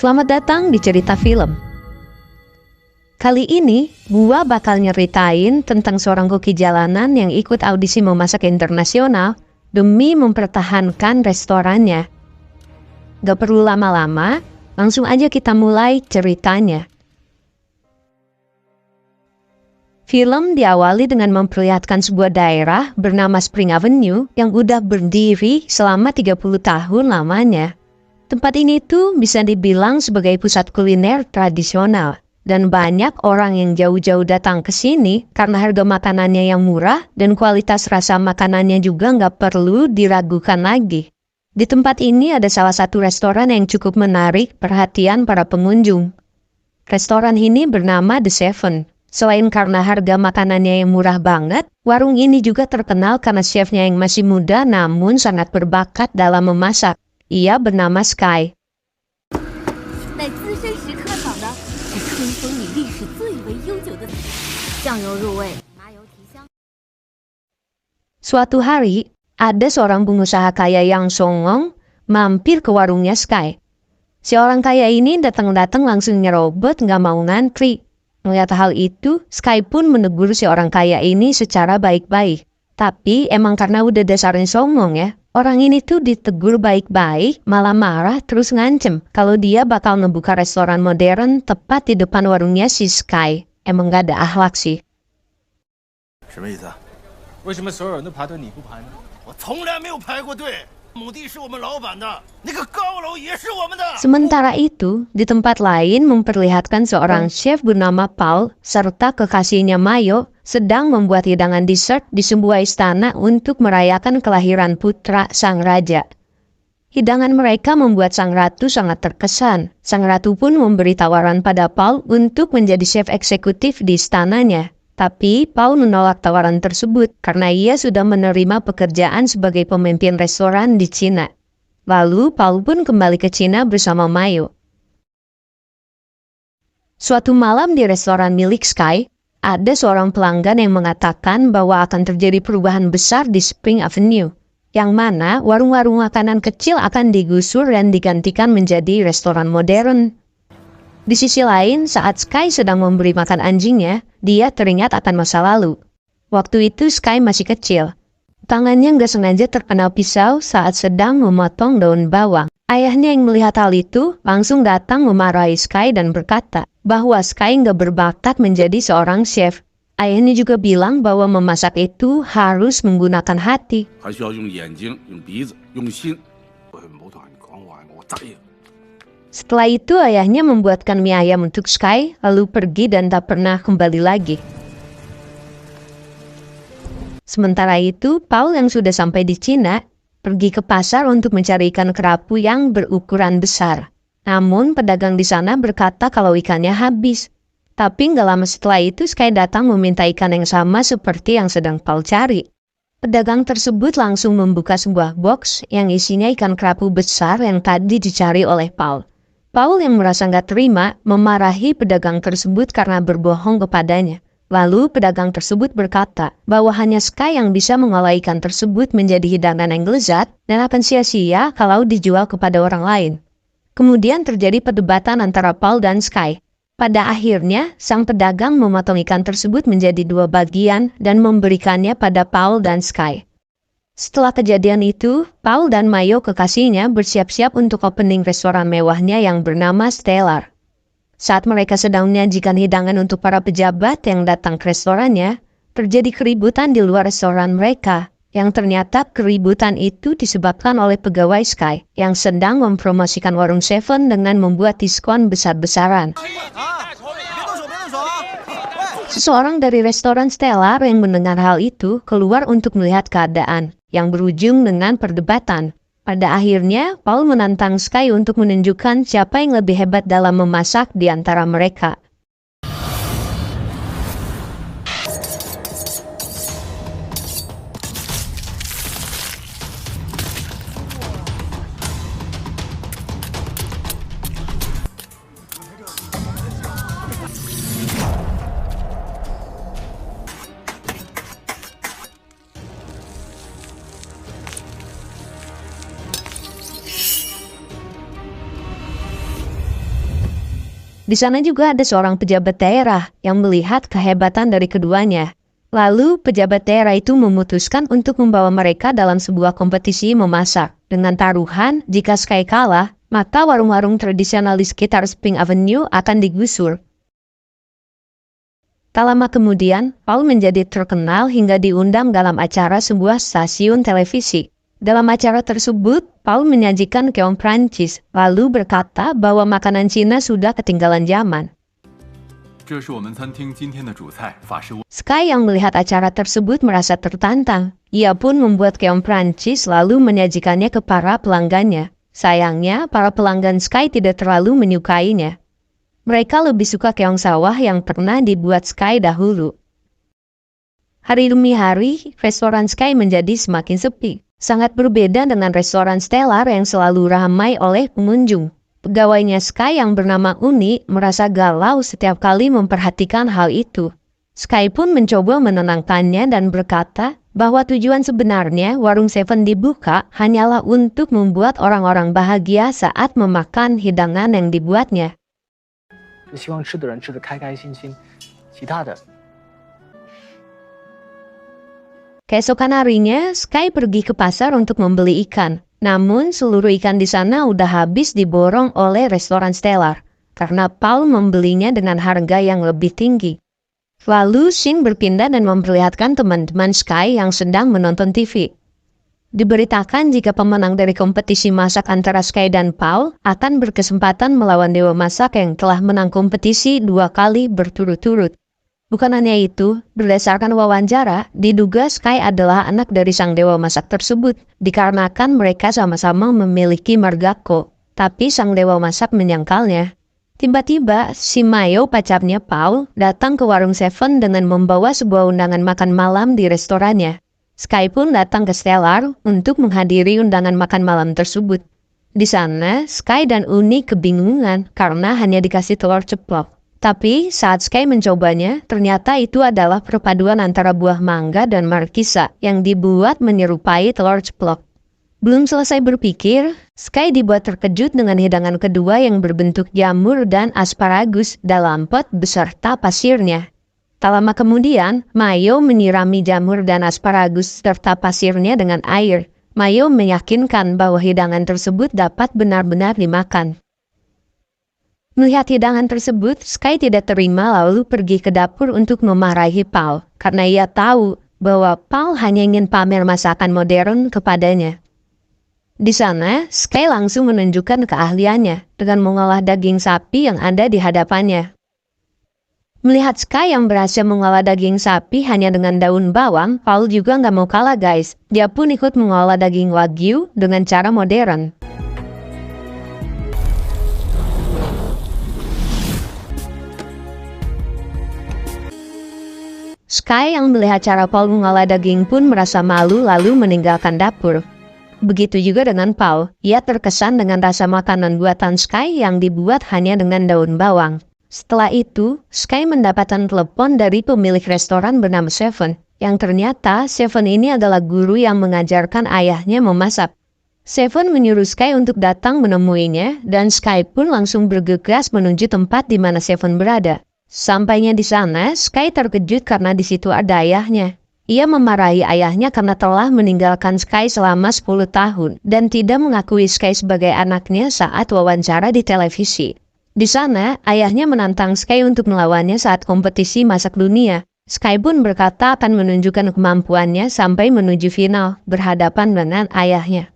Selamat datang di cerita film. Kali ini, gua bakal nyeritain tentang seorang koki jalanan yang ikut audisi memasak internasional demi mempertahankan restorannya. Gak perlu lama-lama, langsung aja kita mulai ceritanya. Film diawali dengan memperlihatkan sebuah daerah bernama Spring Avenue yang udah berdiri selama 30 tahun lamanya. Tempat ini tuh bisa dibilang sebagai pusat kuliner tradisional. Dan banyak orang yang jauh-jauh datang ke sini karena harga makanannya yang murah dan kualitas rasa makanannya juga nggak perlu diragukan lagi. Di tempat ini ada salah satu restoran yang cukup menarik perhatian para pengunjung. Restoran ini bernama The Seven. Selain karena harga makanannya yang murah banget, warung ini juga terkenal karena chefnya yang masih muda namun sangat berbakat dalam memasak. Ia bernama Sky. Suatu hari, ada seorang pengusaha kaya yang songong mampir ke warungnya Sky. Si orang kaya ini datang-datang langsung nyerobot nggak mau ngantri. Melihat hal itu, Sky pun menegur si orang kaya ini secara baik-baik. Tapi emang karena udah dasarnya songong ya, orang ini tuh ditegur baik-baik, malah marah terus ngancem kalau dia bakal ngebuka restoran modern tepat di depan warungnya si Sky. Emang gak ada akhlak sih. 什么意思啊？为什么所有人都排队你不排呢？我从来没有排过队，墓地是我们老板的，那个高楼也是我们的。 Sementara itu, di tempat lain memperlihatkan seorang chef bernama Paul serta kekasihnya Mayo sedang membuat hidangan dessert di sebuah istana untuk merayakan kelahiran putra sang raja. Hidangan mereka membuat sang ratu sangat terkesan. Sang ratu pun memberi tawaran pada Paul untuk menjadi chef eksekutif di istananya. Tapi Paul menolak tawaran tersebut karena ia sudah menerima pekerjaan sebagai pemimpin restoran di Cina. Lalu Paul pun kembali ke Cina bersama Mayo. Suatu malam di restoran milik Sky, ada seorang pelanggan yang mengatakan bahwa akan terjadi perubahan besar di Spring Avenue, yang mana warung-warung makanan kecil akan digusur dan digantikan menjadi restoran modern. Di sisi lain, saat Sky sedang memberi makan anjingnya, dia teringat akan masa lalu. Waktu itu Sky masih kecil. Tangannya nggak sengaja terkena pisau saat sedang memotong daun bawang. Ayahnya yang melihat hal itu langsung datang memarahi Sky dan berkata bahwa Sky nggak berbakat menjadi seorang chef. Ayahnya juga bilang bahwa memasak itu harus menggunakan hati. Setelah itu ayahnya membuatkan mie ayam untuk Sky lalu pergi dan tak pernah kembali lagi. Sementara itu, Paul yang sudah sampai di Cina pergi ke pasar untuk mencari ikan kerapu yang berukuran besar. Namun pedagang di sana berkata kalau ikannya habis. Tapi nggak lama setelah itu Sky datang meminta ikan yang sama seperti yang sedang Paul cari. Pedagang tersebut langsung membuka sebuah box yang isinya ikan kerapu besar yang tadi dicari oleh Paul. Paul yang merasa nggak terima memarahi pedagang tersebut karena berbohong kepadanya. Lalu pedagang tersebut berkata bahwa hanya Sky yang bisa mengolah ikan tersebut menjadi hidangan yang lezat dan akan sia-sia kalau dijual kepada orang lain. Kemudian terjadi perdebatan antara Paul dan Sky. Pada akhirnya, sang pedagang memotong ikan tersebut menjadi dua bagian dan memberikannya pada Paul dan Sky. Setelah kejadian itu, Paul dan Mayo kekasihnya bersiap-siap untuk opening restoran mewahnya yang bernama Stellar. Saat mereka sedang menyajikan hidangan untuk para pejabat yang datang ke restorannya, terjadi keributan di luar restoran mereka, yang ternyata keributan itu disebabkan oleh pegawai Sky yang sedang mempromosikan warung Seven dengan membuat diskon besar-besaran. Seseorang dari restoran Stellar yang mendengar hal itu keluar untuk melihat keadaan, yang berujung dengan perdebatan. Pada akhirnya, Paul menantang Sky untuk menunjukkan siapa yang lebih hebat dalam memasak di antara mereka. Di sana juga ada seorang pejabat daerah yang melihat kehebatan dari keduanya. Lalu pejabat daerah itu memutuskan untuk membawa mereka dalam sebuah kompetisi memasak. Dengan taruhan, jika Sky kalah, maka warung-warung tradisional di sekitar Spring Avenue akan digusur. Tak lama kemudian, Paul menjadi terkenal hingga diundang dalam acara sebuah stasiun televisi. Dalam acara tersebut, Paul menyajikan keong Prancis, lalu berkata bahwa makanan Cina sudah ketinggalan zaman. Sky yang melihat acara tersebut merasa tertantang. Ia pun membuat keong Prancis lalu menyajikannya ke para pelanggannya. Sayangnya, para pelanggan Sky tidak terlalu menyukainya. Mereka lebih suka keong sawah yang pernah dibuat Sky dahulu. Hari demi hari, restoran Sky menjadi semakin sepi. Sangat berbeda dengan restoran Stellar yang selalu ramai oleh pengunjung. Pegawainya Sky yang bernama Uni merasa galau setiap kali memperhatikan hal itu. Sky pun mencoba menenangkannya dan berkata bahwa tujuan sebenarnya warung Seven dibuka hanyalah untuk membuat orang-orang bahagia saat memakan hidangan yang dibuatnya. 希望吃的人吃得开开心心，其他的 Keesokan harinya, Sky pergi ke pasar untuk membeli ikan. Namun, seluruh ikan di sana udah habis diborong oleh restoran Stellar, karena Paul membelinya dengan harga yang lebih tinggi. Lalu, Shin berpindah dan memperlihatkan teman-teman Sky yang sedang menonton TV. Diberitakan jika pemenang dari kompetisi masak antara Sky dan Paul akan berkesempatan melawan Dewa Masak yang telah menang kompetisi 2 kali berturut-turut. Bukan hanya itu, berdasarkan wawancara, diduga Sky adalah anak dari sang Dewa Masak tersebut, dikarenakan mereka sama-sama memiliki margako. Tapi sang Dewa Masak menyangkalnya. Tiba-tiba, si Mayo, pacarnya Paul, datang ke warung Seven dengan membawa sebuah undangan makan malam di restorannya. Sky pun datang ke Stellar untuk menghadiri undangan makan malam tersebut. Di sana, Sky dan Uni kebingungan karena hanya dikasih telur ceplok. Tapi saat Sky mencobanya, ternyata itu adalah perpaduan antara buah mangga dan markisa yang dibuat menyerupai telur ceplok. Belum selesai berpikir, Sky dibuat terkejut dengan hidangan kedua yang berbentuk jamur dan asparagus dalam pot beserta pasirnya. Tak lama kemudian, Mayo menyirami jamur dan asparagus serta pasirnya dengan air. Mayo meyakinkan bahwa hidangan tersebut dapat benar-benar dimakan. Melihat hidangan tersebut, Sky tidak terima lalu pergi ke dapur untuk memarahi Paul, karena ia tahu bahwa Paul hanya ingin pamer masakan modern kepadanya. Di sana, Sky langsung menunjukkan keahliannya dengan mengolah daging sapi yang ada di hadapannya. Melihat Sky yang berhasil mengolah daging sapi hanya dengan daun bawang, Paul juga nggak mau kalah guys. Dia pun ikut mengolah daging wagyu dengan cara modern. Sky yang melihat cara Paul mengolah daging pun merasa malu lalu meninggalkan dapur. Begitu juga dengan Paul, ia terkesan dengan rasa makanan buatan Sky yang dibuat hanya dengan daun bawang. Setelah itu, Sky mendapatkan telepon dari pemilik restoran bernama Seven, yang ternyata Seven ini adalah guru yang mengajarkan ayahnya memasak. Seven menyuruh Sky untuk datang menemuinya, dan Sky pun langsung bergegas menuju tempat di mana Seven berada. Sampainya di sana, Sky terkejut karena di situ ada ayahnya. Ia memarahi ayahnya karena telah meninggalkan Sky selama 10 tahun, dan tidak mengakui Sky sebagai anaknya saat wawancara di televisi. Di sana, ayahnya menantang Sky untuk melawannya saat kompetisi masak dunia. Sky pun berkata akan menunjukkan kemampuannya sampai menuju final, berhadapan dengan ayahnya.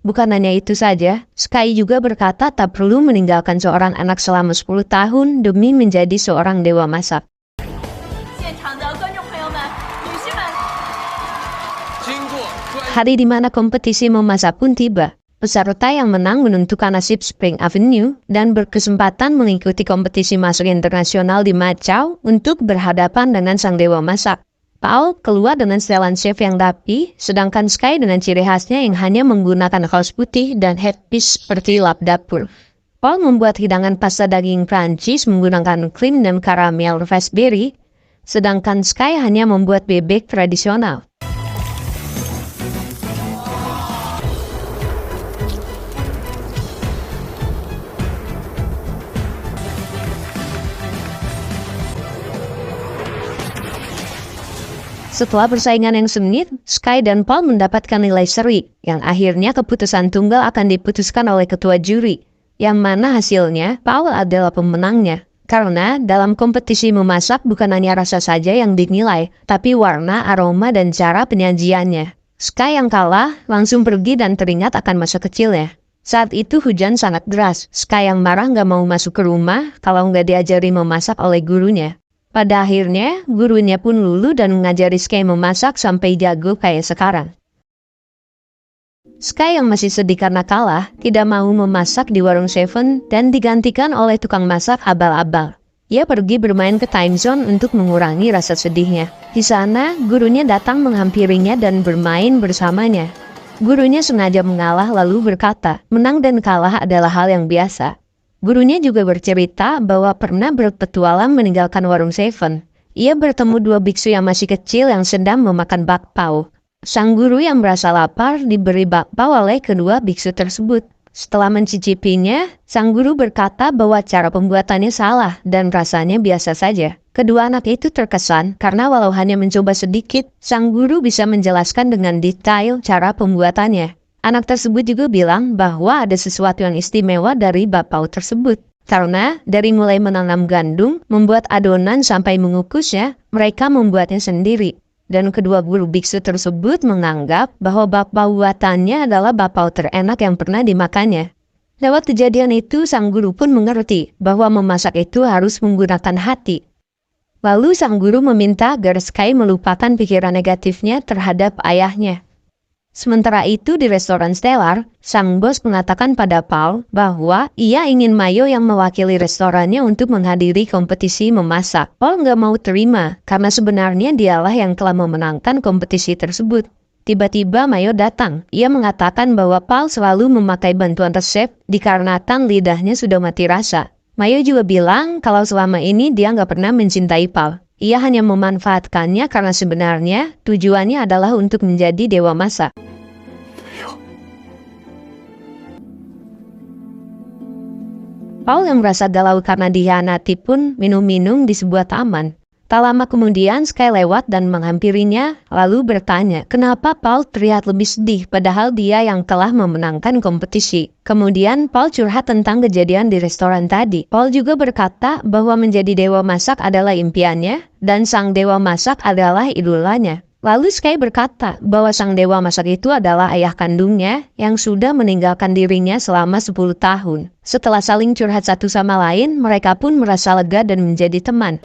Bukan hanya itu saja, Sky juga berkata tak perlu meninggalkan seorang anak selama 10 tahun demi menjadi seorang dewa masak. Hari di mana kompetisi memasak pun tiba. Peserta yang menang menentukan nasib Spring Avenue dan berkesempatan mengikuti kompetisi masak internasional di Macau untuk berhadapan dengan sang dewa masak. Paul keluar dengan setelan chef yang rapi, sedangkan Sky dengan ciri khasnya yang hanya menggunakan kaos putih dan headpiece seperti lap dapur. Paul membuat hidangan pasta daging Prancis menggunakan krim dan karamel raspberry, sedangkan Sky hanya membuat bebek tradisional. Setelah persaingan yang sengit, Sky dan Paul mendapatkan nilai seri, yang akhirnya keputusan tunggal akan diputuskan oleh ketua juri, yang mana hasilnya Paul adalah pemenangnya. Karena dalam kompetisi memasak bukan hanya rasa saja yang dinilai, tapi warna, aroma, dan cara penyajiannya. Sky yang kalah langsung pergi dan teringat akan masa kecilnya. Saat itu hujan sangat deras. Sky yang marah nggak mau masuk ke rumah kalau nggak diajari memasak oleh gurunya. Pada akhirnya, gurunya pun luluh dan mengajari Sky memasak sampai jago kayak sekarang. Sky yang masih sedih karena kalah, tidak mau memasak di warung Seven dan digantikan oleh tukang masak abal-abal. Ia pergi bermain ke time zone untuk mengurangi rasa sedihnya. Di sana, gurunya datang menghampirinya dan bermain bersamanya. Gurunya sengaja mengalah lalu berkata, menang dan kalah adalah hal yang biasa. Gurunya juga bercerita bahwa pernah berpetualang meninggalkan warung Seven. Ia bertemu dua biksu yang masih kecil yang sedang memakan bakpao. Sang guru yang merasa lapar diberi bakpao oleh kedua biksu tersebut. Setelah mencicipinya, sang guru berkata bahwa cara pembuatannya salah dan rasanya biasa saja. Kedua anak itu terkesan karena walau hanya mencoba sedikit, sang guru bisa menjelaskan dengan detail cara pembuatannya. Anak tersebut juga bilang bahwa ada sesuatu yang istimewa dari bakpao tersebut. Karena dari mulai menanam gandum, membuat adonan sampai mengukusnya, mereka membuatnya sendiri. Dan kedua guru biksu tersebut menganggap bahwa bakpao buatannya adalah bakpao terenak yang pernah dimakannya. Lewat kejadian itu, sang guru pun mengerti bahwa memasak itu harus menggunakan hati. Lalu sang guru meminta agar Sky melupakan pikiran negatifnya terhadap ayahnya. Sementara itu di restoran Stellar, sang bos mengatakan pada Paul bahwa ia ingin Mayo yang mewakili restorannya untuk menghadiri kompetisi memasak. Paul nggak mau terima karena sebenarnya dialah yang telah memenangkan kompetisi tersebut. Tiba-tiba Mayo datang. Ia mengatakan bahwa Paul selalu memakai bantuan resep dikarenakan lidahnya sudah mati rasa. Mayo juga bilang kalau selama ini dia nggak pernah mencintai Paul. Ia hanya memanfaatkannya karena sebenarnya tujuannya adalah untuk menjadi dewa masak. Paul yang merasa galau karena dikhianati pun minum-minum di sebuah taman. Tak lama kemudian Sky lewat dan menghampirinya lalu bertanya kenapa Paul terlihat lebih sedih padahal dia yang telah memenangkan kompetisi. Kemudian Paul curhat tentang kejadian di restoran tadi. Paul juga berkata bahwa menjadi dewa masak adalah impiannya dan sang dewa masak adalah idolanya. Lalu Sky berkata bahwa sang dewa masak itu adalah ayah kandungnya yang sudah meninggalkan dirinya selama 10 tahun. Setelah saling curhat satu sama lain, mereka pun merasa lega dan menjadi teman.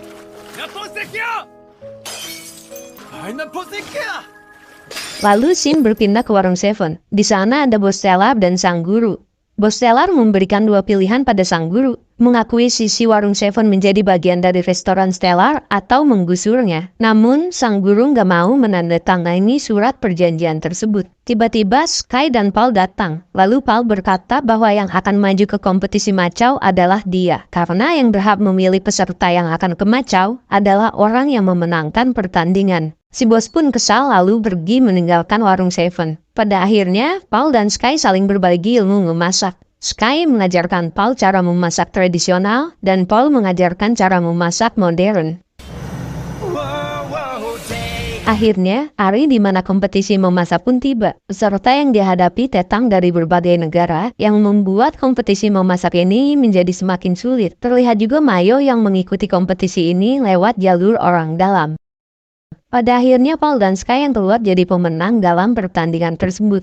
Lalu Shin berpindah ke warung Seven. Di sana ada bos Stellar dan sang guru. Bos Stellar memberikan dua pilihan pada sang guru, mengakui sisi warung Seven menjadi bagian dari restoran Stellar atau menggusurnya. Namun, sang guru nggak mau menandatangani surat perjanjian tersebut. Tiba-tiba Sky dan Paul datang. Lalu Paul berkata bahwa yang akan maju ke kompetisi Macau adalah dia. Karena yang berhak memilih peserta yang akan ke Macau adalah orang yang memenangkan pertandingan. Si bos pun kesal lalu pergi meninggalkan warung Seven. Pada akhirnya, Paul dan Sky saling berbagi ilmu memasak. Sky mengajarkan Paul cara memasak tradisional dan Paul mengajarkan cara memasak modern. Akhirnya, hari di mana kompetisi memasak pun tiba. Peserta yang dihadapi datang dari berbagai negara yang membuat kompetisi memasak ini menjadi semakin sulit. Terlihat juga Mayo yang mengikuti kompetisi ini lewat jalur orang dalam. Pada akhirnya Paul dan Sky yang keluar jadi pemenang dalam pertandingan tersebut.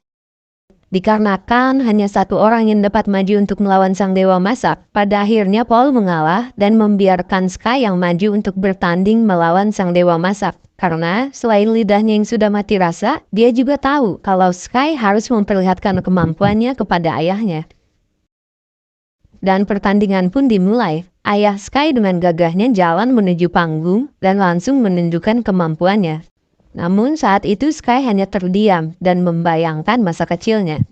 Dikarenakan hanya satu orang yang dapat maju untuk melawan sang dewa masak, pada akhirnya Paul mengalah dan membiarkan Sky yang maju untuk bertanding melawan sang dewa masak. Karena selain lidahnya yang sudah mati rasa, dia juga tahu kalau Sky harus memperlihatkan kemampuannya kepada ayahnya. Dan pertandingan pun dimulai. Ayah Sky dengan gagahnya jalan menuju panggung dan langsung menunjukkan kemampuannya. Namun saat itu Sky hanya terdiam dan membayangkan masa kecilnya.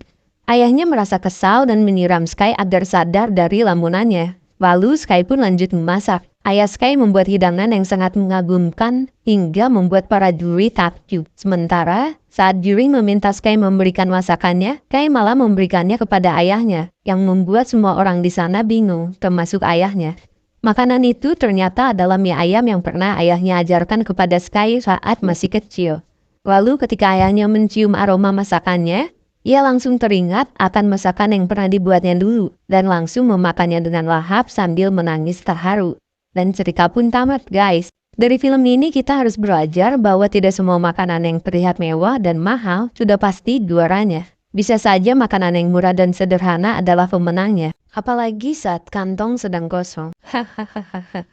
Ayahnya merasa kesal dan menyiram Sky agar sadar dari lamunannya. Lalu Sky pun lanjut memasak. Ayah Sky membuat hidangan yang sangat mengagumkan hingga membuat para juri takjub. Sementara saat juri meminta Sky memberikan masakannya, Sky malah memberikannya kepada ayahnya, yang membuat semua orang di sana bingung, termasuk ayahnya. Makanan itu ternyata adalah mie ayam yang pernah ayahnya ajarkan kepada Sky saat masih kecil. Lalu ketika ayahnya mencium aroma masakannya, ia langsung teringat akan masakan yang pernah dibuatnya dulu dan langsung memakannya dengan lahap sambil menangis terharu. Dan cerita pun tamat, guys. Dari film ini kita harus belajar bahwa tidak semua makanan yang terlihat mewah dan mahal sudah pasti juaranya. Bisa saja makanan yang murah dan sederhana adalah pemenangnya. Apalagi saat kantong sedang kosong. Hahaha.